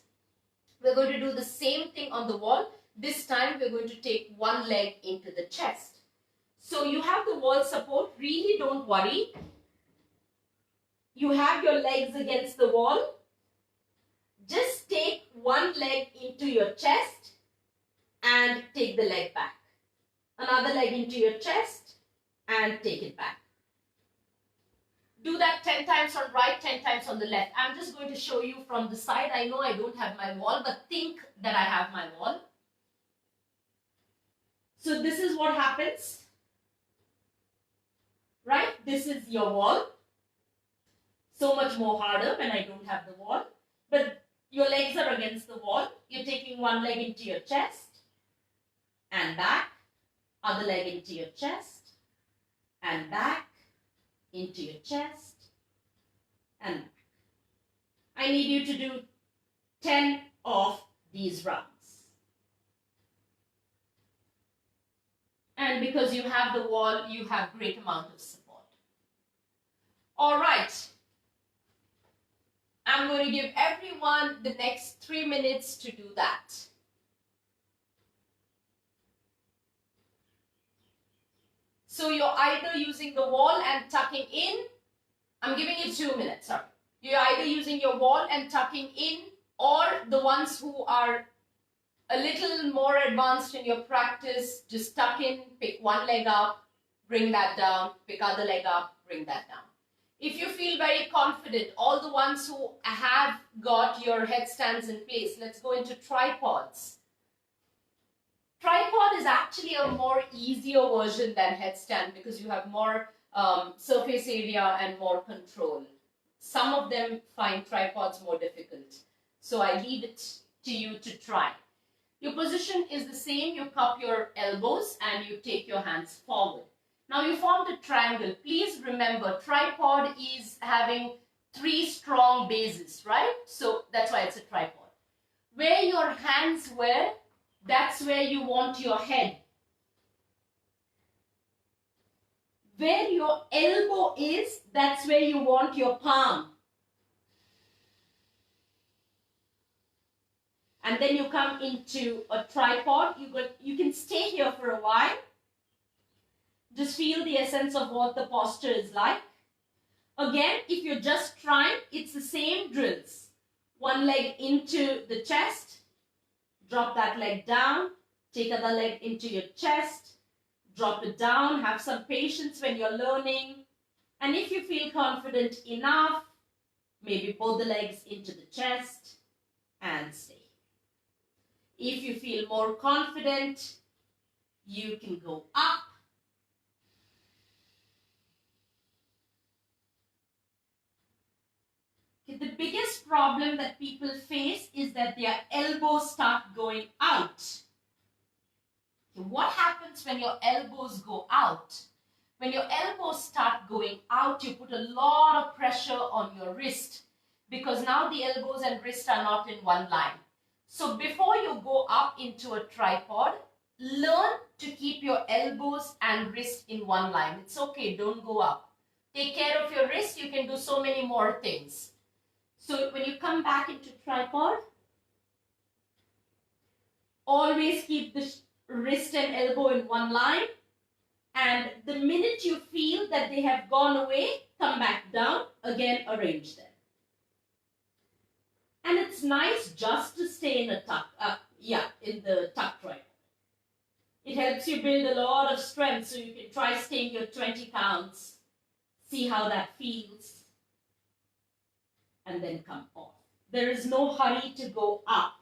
we're going to do the same thing on the wall. This time we're going to take one leg into the chest. So you have the wall support. Really don't worry. You have your legs against the wall. Just take one leg into your chest and take the leg back. another leg into your chest, and take it back. Do that 10 times on right, 10 times on the left. I'm just going to show you from the side. I know I don't have my wall, but think that I have my wall. So this is what happens, right? This is your wall. So much more harder when I don't have the wall. But your legs are against the wall. You're taking one leg into your chest and back, other leg into your chest and back, into your chest and back. I need you to do 10 of these rounds. And because you have the wall, you have great amount of support. All right. I'm going to give everyone the next 3 minutes to do that. So you're either using the wall and tucking in. I'm giving you 2 minutes, sorry. You're either using your wall and tucking in, or the ones who are a little more advanced in your practice, just tuck in, pick one leg up, bring that down, pick other leg up, bring that down. If you feel very confident, all the ones who have got your headstands in place, let's go into tripods. Tripod is actually a more easier version than headstand because you have more surface area and more control. Some of them find tripods more difficult. So I leave it to you to try. Your position is the same. You cup your elbows and you take your hands forward. Now you formed a triangle. Please remember, tripod is having 3 strong bases, right? So that's why it's a tripod. Where your hands were, that's where you want your head. Where your elbow is, that's where you want your palm. And then you come into a tripod. You can stay here for a while. Just feel the essence of what the posture is like. Again, if you're just trying, it's the same drills. One leg into the chest. Drop that leg down. Take other leg into your chest. Drop it down. Have some patience when you're learning. And if you feel confident enough, maybe pull the legs into the chest and stay. If you feel more confident, you can go up. Okay, the biggest problem that people face is that their elbows start going out. Okay, what happens when your elbows go out? When your elbows start going out, you put a lot of pressure on your wrist because now the elbows and wrist are not in one line. So before you go up into a tripod, learn to keep your elbows and wrist in one line. It's okay, don't go up. Take care of your wrist, you can do so many more things. So when you come back into tripod, always keep the wrist and elbow in one line. And the minute you feel that they have gone away, come back down, again arrange them. And it's nice just to stay in a tuck, in the tuck tripod. It helps you build a lot of strength, so you can try staying your 20 counts, see how that feels, and then come off. There is no hurry to go up.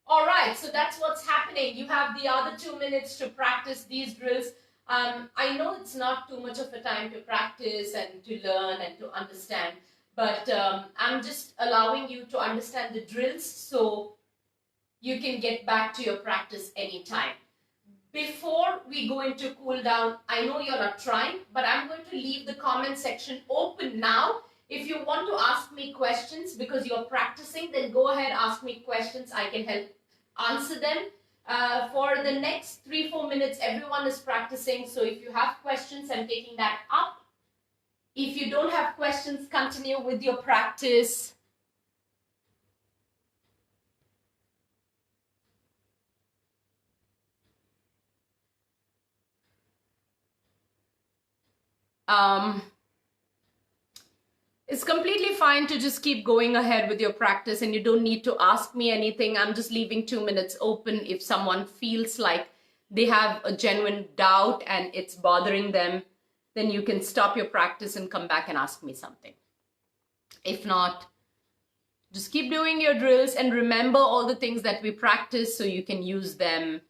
All right, so that's what's happening. You have the other 2 minutes to practice these drills. I know it's not too much of a time to practice and to learn and to understand, but I'm just allowing you to understand the drills so you can get back to your practice anytime. Before we go into cool down, I know you're not trying, but I'm going to leave the comment section open now. If you want to ask me questions because you're practicing, then go ahead, ask me questions. I can help answer them. For the next 3-4 minutes, everyone is practicing. So if you have questions, I'm taking that up. If you don't have questions, continue with your practice. It's completely fine to just keep going ahead with your practice, and you don't need to ask me anything. I'm just leaving 2 minutes open. If someone feels like they have a genuine doubt and it's bothering them, then you can stop your practice and come back and ask me something. If not, just keep doing your drills and remember all the things that we practice so you can use them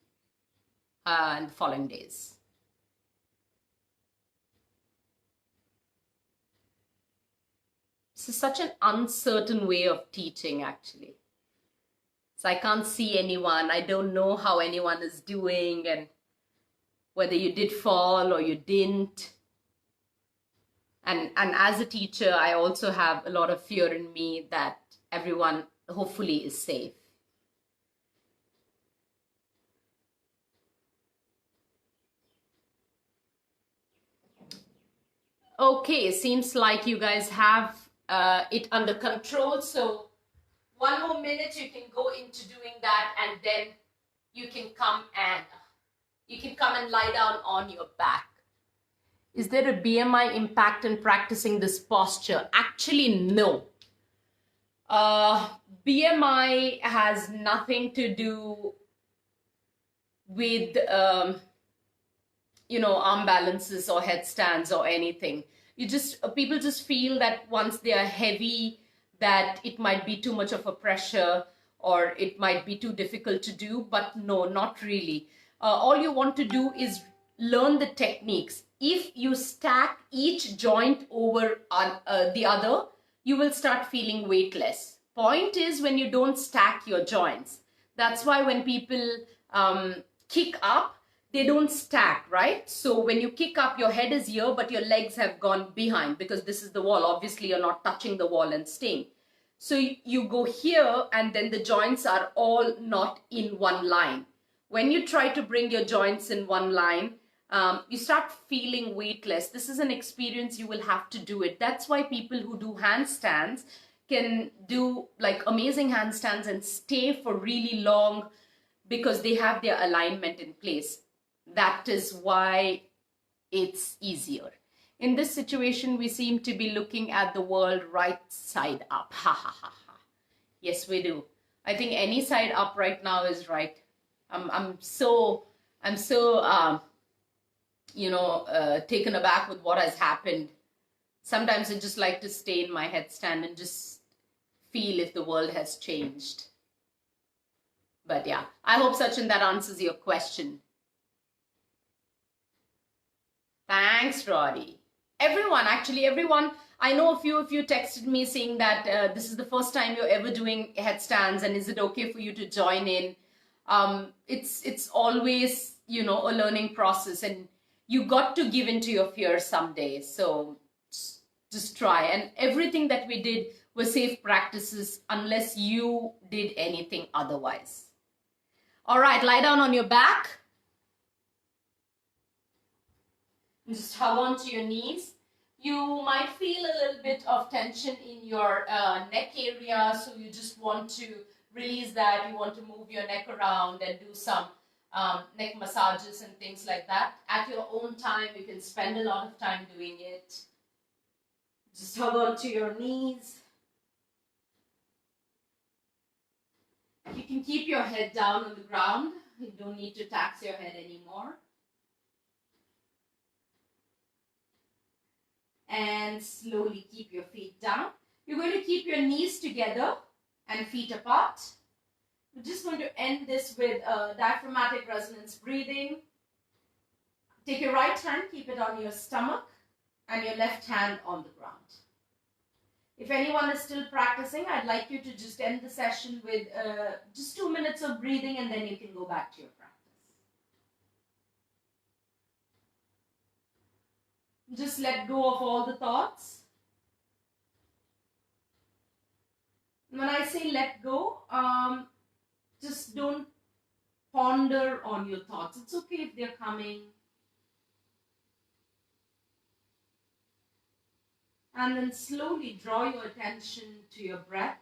in the following days. This is such an uncertain way of teaching, actually. So I can't see anyone. I don't know how anyone is doing and whether you did fall or you didn't. And as a teacher, I also have a lot of fear in me that everyone hopefully is safe. Okay, seems like you guys have it under control. So 1 more minute, you can go into doing that, and then you can come and lie down on your back. Is there a BMI impact in practicing this posture? Actually, no. BMI has nothing to do with arm balances or headstands or anything. People just feel that once they are heavy, that it might be too much of a pressure or it might be too difficult to do, but no, not really. All you want to do is learn the techniques. If you stack each joint over the other, you will start feeling weightless. Point is when you don't stack your joints. That's why when people kick up, they don't stack, right? So when you kick up, your head is here, but your legs have gone behind because this is the wall. Obviously, you're not touching the wall and staying. So you go here, and then the joints are all not in one line. When you try to bring your joints in one line, you start feeling weightless. This is an experience, you will have to do it. That's why people who do handstands can do like amazing handstands and stay for really long, because they have their alignment in place. That is why it's easier. In this situation, we seem to be looking at the world right side up. Ha ha ha ha. Yes, we do. I think any side up right now is right. I'm so taken aback with what has happened. Sometimes I just like to stay in my headstand and just feel if the world has changed. But yeah, I hope, Sachin, that answers your question. Thanks, Roddy. Everyone, I know a few of you texted me saying that this is the first time you're ever doing headstands, and is it okay for you to join in? It's always, a learning process, and you got to give into your fear someday. So just try. And everything that we did was safe practices unless you did anything otherwise. All right, lie down on your back. Just hug onto your knees. You might feel a little bit of tension in your neck area, so you just want to release that. You want to move your neck around and do some neck massages and things like that. At your own time, you can spend a lot of time doing it. Just hug onto your knees. You can keep your head down on the ground. You don't need to tax your head anymore. And slowly keep your feet down. You're going to keep your knees together and feet apart. We're just going to end this with diaphragmatic resonance breathing. Take your right hand, keep it on your stomach, and your left hand on the ground. If anyone is still practicing, I'd like you to just end the session with just 2 minutes of breathing, and then you can go back to your practice. Just let go of all the thoughts. When I say let go, just don't ponder on your thoughts. It's okay if they're coming. And then slowly draw your attention to your breath.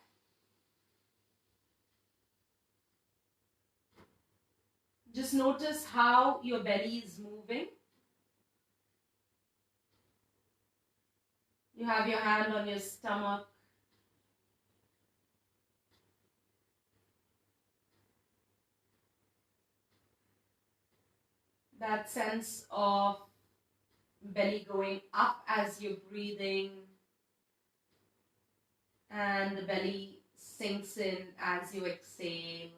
Just notice how your belly is moving. You have your hand on your stomach. That sense of belly going up as you're breathing, and the belly sinks in as you exhale.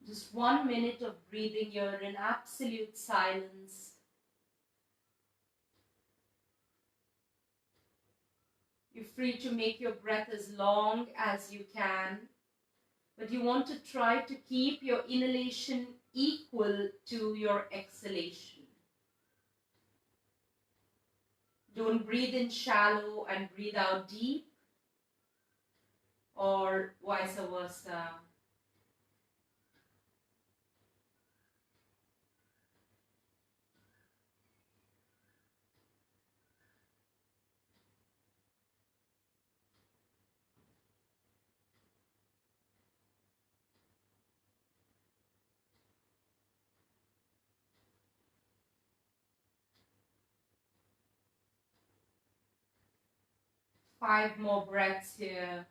Just 1 minute of breathing here in absolute silence. You're free to make your breath as long as you can, but you want to try to keep your inhalation equal to your exhalation. Don't breathe in shallow and breathe out deep, or vice versa. Five more breaths here.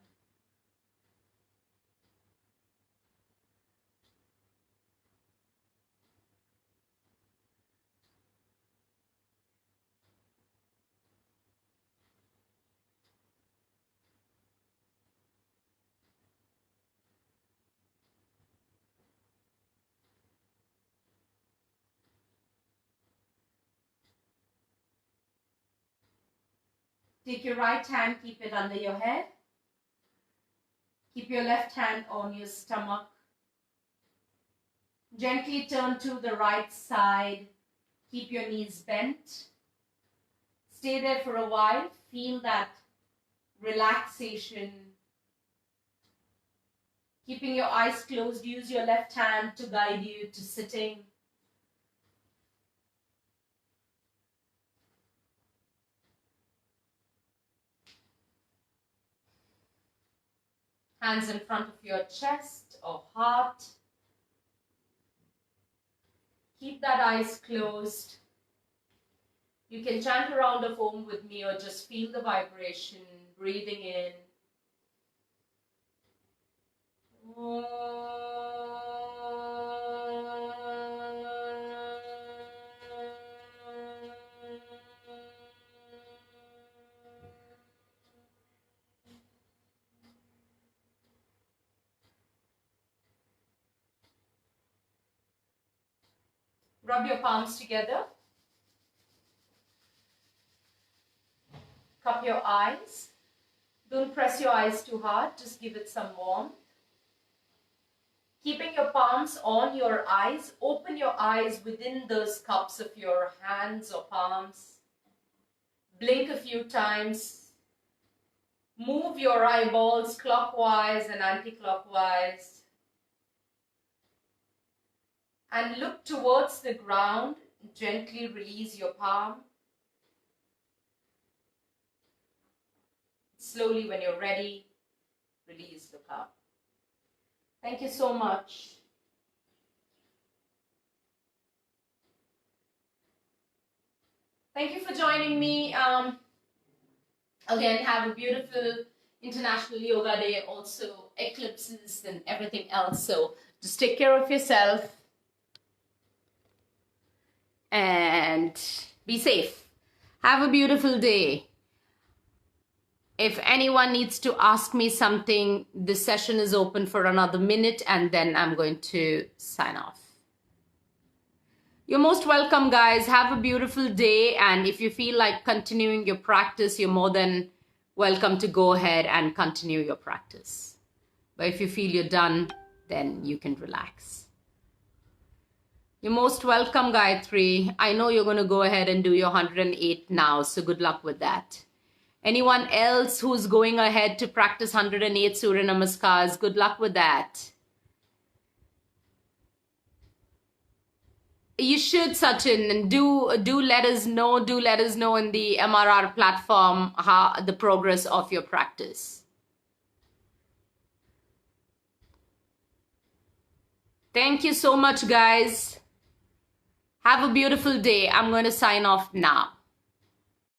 Take your right hand, keep it under your head. Keep your left hand on your stomach. Gently turn to the right side. Keep your knees bent. Stay there for a while. Feel that relaxation. Keeping your eyes closed, use your left hand to guide you to sitting. Hands in front of your chest or heart. Keep that eyes closed. You can chant around a Om with me or just feel the vibration, breathing in. Rub your palms together. Cup your eyes. Don't press your eyes too hard, just give it some warmth. Keeping your palms on your eyes, open your eyes within those cups of your hands or palms. Blink a few times. Move your eyeballs clockwise and anti-clockwise. And look towards the ground. Gently release your palm. Slowly, when you're ready, release, look up. Thank you so much. Thank you for joining me. Again, have a beautiful International Yoga Day, also eclipses and everything else. So just take care of yourself and be safe. Have a beautiful day. If anyone needs to ask me something, this session is open for another minute and then I'm going to sign off. You're most welcome, guys. Have a beautiful day. And if you feel like continuing your practice, you're more than welcome to go ahead and continue your practice. But if you feel you're done, then you can relax. You're most welcome, Gayatri. I know you're going to go ahead and do your 108 now, so good luck with that. Anyone else who's going ahead to practice 108 Surya Namaskars, good luck with that. You should, Sachin, and do let us know. Do let us know in the MRR platform how the progress of your practice. Thank you so much, guys. Have a beautiful day. I'm going to sign off now.